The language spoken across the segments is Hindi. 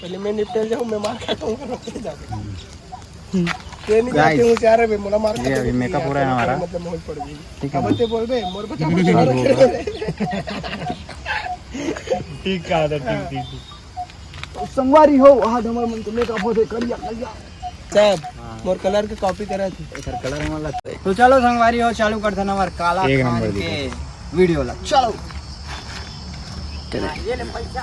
पहले मैं निपटे जाऊँ, मैं मार खाता हूँ ये नहीं जाते हूँ चार पे मोला मार के अभी मेकअप हो रहा है हमारा, मतलब मोल पड़ गई। ठीक है बोलते बोल बे मोर बचा ठीक का आदत ठीक संगवारी हो आज हमार मन तो मेकअप होते करिया करिया सब मोर कलर के कॉपी करा थी इधर कलर में लगता है। तो चलो संगवारी हो चालू कर देना हमार काला खान के वीडियो ला चलो ये ले पैसा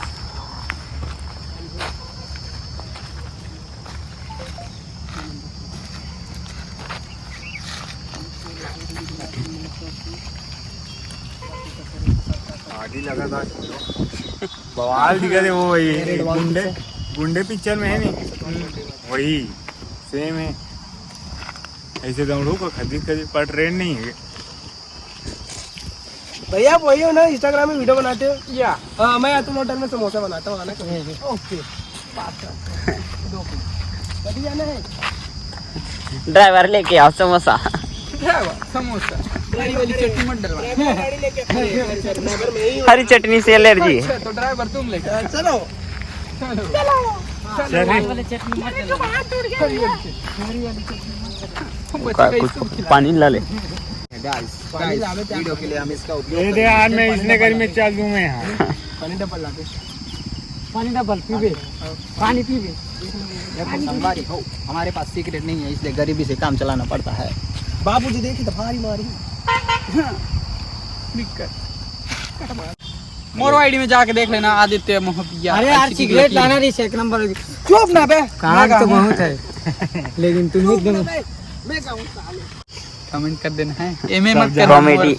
आदि लगा था बवाल दिखा दे वो वही गुंडे पिक्चर में है नहीं वही सेम है ऐसे दौड़ू को खदीज पर ट्रेंड नहीं है भैया आप वही हो ना इंस्टाग्राम में वीडियो बनाते हो या हाँ मैं तुम होटल में समोसा बनाता हूँ आना ओके कभी जाना है ड्राइवर लेके आओ समोसा समोसा वाली चटनी मत डलवा हरी चटनी से एलर्जी है। तो ड्राइवर तुम लेके चलो कुछ पानी ला ले वीडियो के लिए हम इसका उपयोग दे यार मैं इसने करी में चल दूं मैं यहाँ पानी डबल ला दे पानी डबल पीबे पानी पीबे संगवारी हो हमारे पास सीक्रेट नहीं है इसलिए गरीबी से काम चलाना पड़ता है। बाबूजी देखी तो भारी मारी मोरो आईडी में जाके देख लेना आदित्य मोहबिया। अरे यार सिगरेट लाना नहीं एक नंबर चुप ना बे काम तो बहुत है लेकिन तुम एकदम मैं कहूं कमेंट कर देना है एमए मत कर कॉमेडी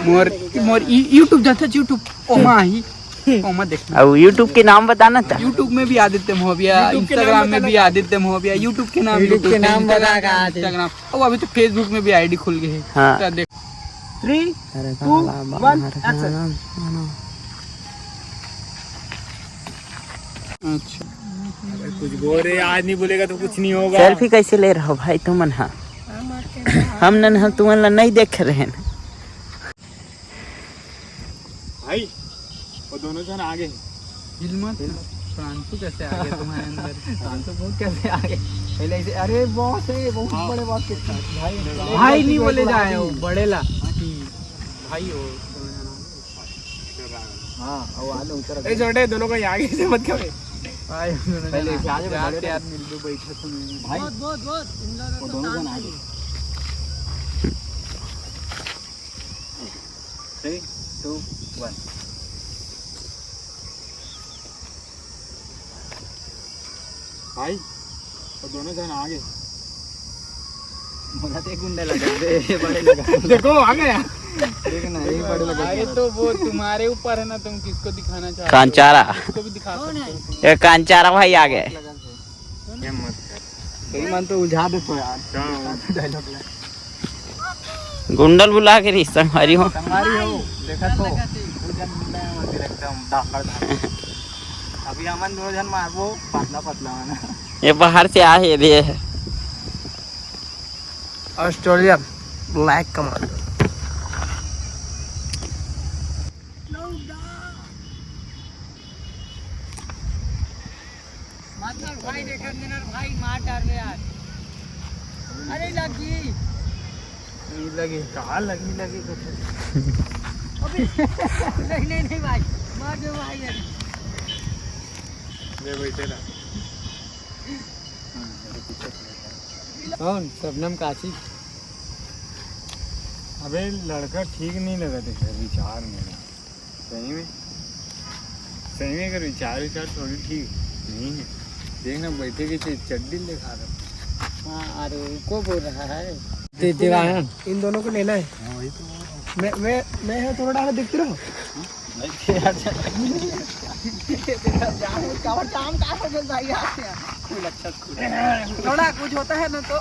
मोर यूट्यूब जाता यूट्यूब ओमा ही ओमा देखना। अब यूट्यूब के नाम बताना था। यूट्यूब में भी आदित्य मोहबिया, इंस्टाग्राम में भी आदित्य मोहबिया, यूट्यूब के नाम इंस्टाग्राम और अभी तो फेसबुक में भी आईडी खुल गई है। हाँ। देख 3 2 1 एक्शन। अच्छा कुछ गोरे आज नहीं बोलेगा तो कुछ नहीं होगा। सेल्फी कैसे ले रहा हो भाई तुमन? हाँ हम न तुमन नहीं देख रहे हैं भाई वो दोनों जन आगे प्रांशु कैसे आ गया तुम्हारे अंदर? प्रांशु बहुत कैसे आ गए पहले ऐसे अरे बॉस है बहुत बड़े बॉस के भाई भाई नहीं बोले जाए हो बड़े ला भाई हो हां वो आले उतर ए छोटे दोनों को आगे से मत करो भाई पहले आगे जाते यार मिल दो बैठे तुम भाई बहुत वो दोनों जन आगे 3 2 1 भाई वो दोनों जन आगे मुझे तो गुंडे लगा दे बड़े लगा देखो आ गया देखना यही बड़े लगा अरे तो वो तुम्हारे ऊपर है ना तुम किसको दिखाना चाहते हो। कांचारा किसको भी दिखा सकते हो। ये कांचारा भाई आ गए। ये मत कर कई मन तो उलझा दे तो यार डायलॉग गुंडल बुला के रिश्ता हमारी हो संगवारी हो देखा तो एकदम डाकर अभी हमन दो जन मारबो पतला पतला ना ये बाहर से आ है रे ऑस्ट्रेलिया ब्लैक कमांडो मतलब भाई देखा देना भाई मार डाल ले यार। अरे लगी लगी कहाँ लगी नहीं भाई मार दो भाई यार। ये बैठे ना कौन शबनम काशी? अबे लड़का ठीक नहीं लगा देखा विचार मेरा सही में अगर विचार थोड़ी ठीक नहीं है। देखना बैठे के चड्डी दिखा रहा। हाँ अरे को बोल रहा है दीवानंद इन दोनों को लेना है। मैं है थोड़ा देखते रहो थोड़ा कुछ होता है ना तो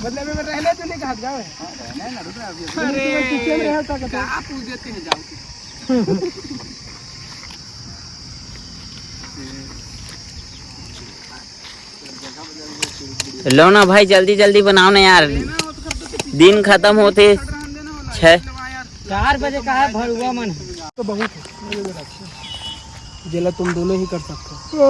मतलब में रहना तो नहीं कहा जाओ अरे आप पूछते हैं जाओ लो ना भाई जल्दी जल्दी बनाओ ना यार दिन खत्म होते 6 4 बजे का है भरुआ मन तो बहुत है। जिला तुम दोनों ही कर सकते हो।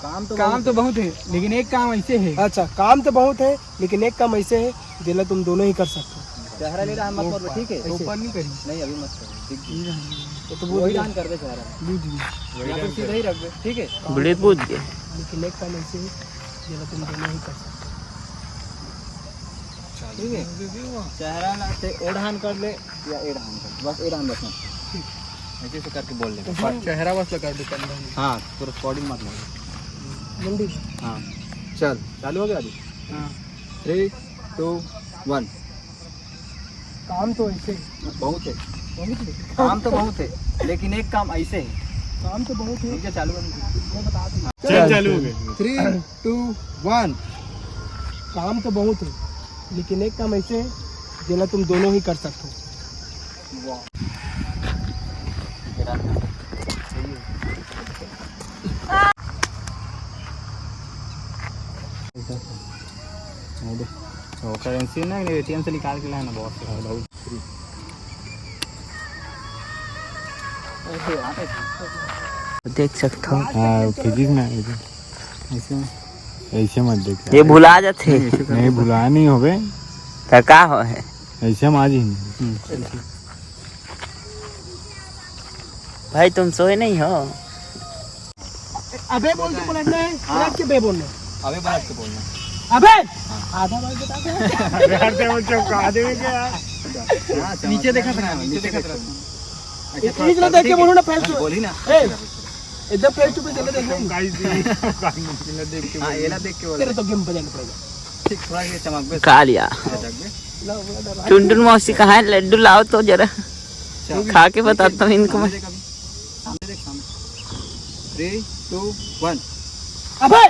काम तो बहुत है लेकिन एक काम ऐसे है। अच्छा, काम तो बहुत है लेकिन एक काम ऐसे है जिला तुम दोनों ही कर सकते हो। चेहरा ले रहा मत कर, ठीक है? ऊपर नहीं करी, नहीं अभी मत कर, ठीक है? वही डांस कर दे चेहरा, बूझ गई। या फिर सीधा ही रख दे, ठीक है? बड़े पूछ गए। लेकिन एक काम ऐसे है जिला तुम दोनों ही कर सकते हो। ठीक है? चेहरा ना से एडहान कर ले या एडहान कर, बस एडहान रखना, ऐसे से करके बोल ले। चेहरा बस लगा दे कंधा में। हाँ, पूरा बॉडी मत लगा। जल्दी। हाँ, चल चालू हो गया अभी। हाँ, 3 2 1। काम तो ऐसे बहुत है, काम तो बहुत है लेकिन एक काम ऐसे है। काम तो बहुत है। ठीक है, चालू कर, बता दूं। चल चालू हो गए। 3 2 1। काम तो बहुत है लेकिन एक काम ऐसे है जिला तुम दोनों ही कर सकते हो। करेंसी ना एटीएम से निकाल के लाना बहुत देख सकते हो। हाँ फिजिक्स में ऐसे ऐसे मत देख। ये भुला जाते नहीं भुला नहीं होवे तो का हो है। ऐसे हम आज ही नहीं। भाई तुम सोए नहीं हो? अबे बोल के बोलना है, रात के बे बोलना है। अबे बात के बोलना। अबे आधा बार बता दे। यार ते वो चौंका देवे क्या? नीचे देखा था, नीचे देखा था। इस ना देख के बोलो ना फेस बोल ही ना, एकदम फेस टू फेस चले देखो। गाइस देख के। हां, एला देख के बोल। तेरे तो गेम बजाना पड़ेगा। ठीक, थोड़ा ये चमक बे। खा लिया। टुनटुन मौसी कहाँ है? लड्डू लाओ तो जरा खा के बताता हूँ इनको मैं। सामने देख, सामने। 3 2 1। अबे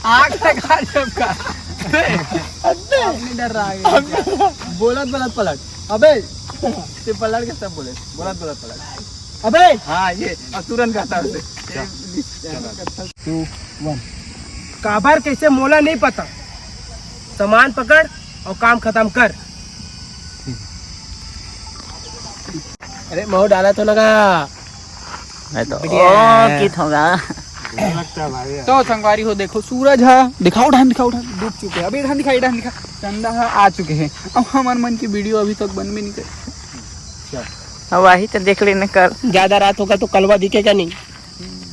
आग लगा सबका। अपने डर रहा है। बोलत पलट। अबे ते पलट के सब बोले, बोलत पलट। अबे हाँ, ये तुरंत कहता है उसे। 2 1। काबर कैसे मोला नहीं पता। सामान पकड़ और काम खत्म कर। अरे मोह डाला तो लगा। मैं तो कित होगा। लगता है भाई। तो संगवारी हो, देखो सूरज है, दिखाओ ढान, दिखाओ ढान, डूब चुके हैं। अभी ढान दिखा, ढान दिखा, चंदा है, आ चुके हैं। अब हमारे मन की वीडियो अभी तक बन भी नहीं कर। अब वही तो देख लेने कर। ज्यादा रात होगा तो कलवा दिखेगा नहीं।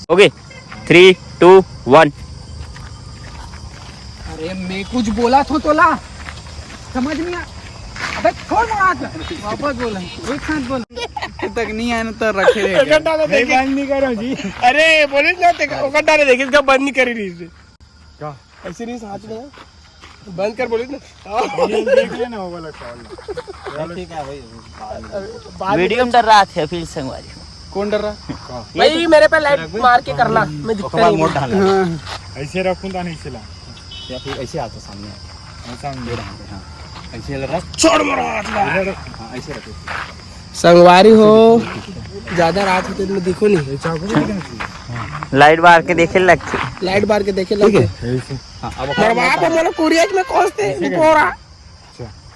ओके 3 2 1। अरे मैं कुछ बोला तो ला, समझ नहीं आ। अबे छोड़ मार, वापस बोला, एक साथ बोला तक नहीं आया ना तो रखे रहेगा। नहीं बंद नहीं करो जी। अरे बोले ना ओकटा ने देखी इसका बंद नहीं करी रही से। क्या ऐसे नहीं हाथ में बंद कर बोले ना। ये देख लेना वो वाला कॉल। ठीक है भाई, वीडियो में डर रहा था फिर संगवारी। कौन डर रहा? भाई मेरे पे लाइट मार के करना, मैं दिखता नहीं। ऐसे रखूं तो नहीं चला या फिर ऐसे आता सामने, ऐसा दे रहा है। हाँ, ऐसे रख, छोड़ मारो। हाँ ऐसे रखो। संगवारी हो, ज्यादा रात होते तो दिखो नहीं। लाइट बार के देखे लगती। लाइट बार के देखे लगे। ऐसे। हाँ, अब मरवा पे मोला कोरिया में कोसते कोरा।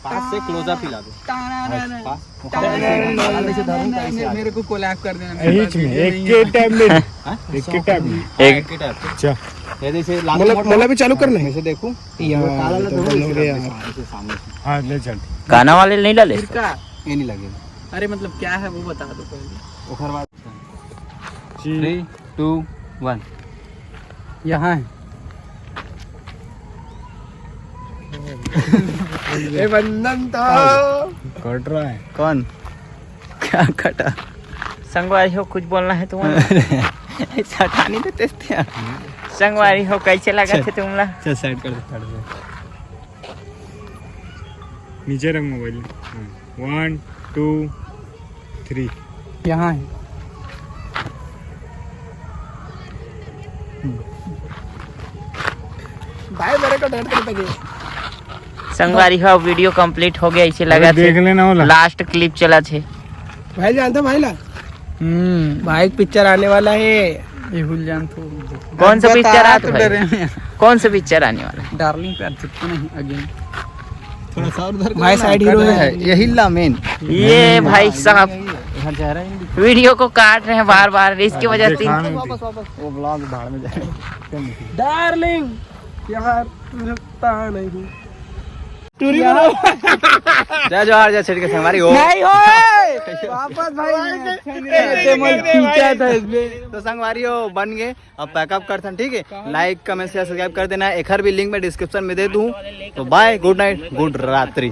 पास से क्लोजअप ही ला दो। मेरे को कोलैब कर देना। बीच में एक के टाइम में एक के टाइम में एक अच्छा ये जैसे मोला भी चालू करना है। ऐसे देखो यार तो बंद हो गया। ऐसे सामने हाँ ले चल। गाना वाले नहीं डाले। ये नहीं लगेगा। अरे मतलब क्या है वो बता दो पहले। ओखर बाद 3 2 1 यहाँ है। ए बंधन तो कट रहा है। कौन क्या कटा? संगवारी हो, कुछ बोलना है तुम्हारा? ऐसा हटा नहीं देते थे। संगवारी हो, कैसे लगा थे तुमला? चल साइड कर दे। नीचे रख मोबाइल। 1 2 3 यहाँ है। भाई मेरे को डर करते गए। संगवारी हो, वीडियो कंप्लीट हो गया। ऐसे लगा देख लेना वाला। लास्ट क्लिप चला थे। भाई जानते हो भाई ला भाई पिक्चर आने वाला है। ये भूल जान तो कौन सा पिक्चर तो डरे हैं। कौन सा पिक्चर आने वाला है? डार्लिंग प्यार चुप नहीं अगेन। थोड़ा सा और उधर माय साइड हीरो है ये हिल्ला मेन ये भाई साहब वीडियो को काट रहे हैं बार बार, इसकी वजह से दिखा नहीं वापस वापस वो ब्लॉग भाड़ में जाए। डार्लिंग यार रुकता नहीं जय जोहार जय छठ के संगवारी हो नहीं हो वापस भाई खींचा था इसमें। तो संगवारी हो बन गए, अब पैकअप करते हैं ठीक है। लाइक कमेंट शेयर सब्सक्राइब कर देना, एक हर भी लिंक में डिस्क्रिप्शन में दे दूँ। तो बाय, गुड नाइट, गुड रात्रि।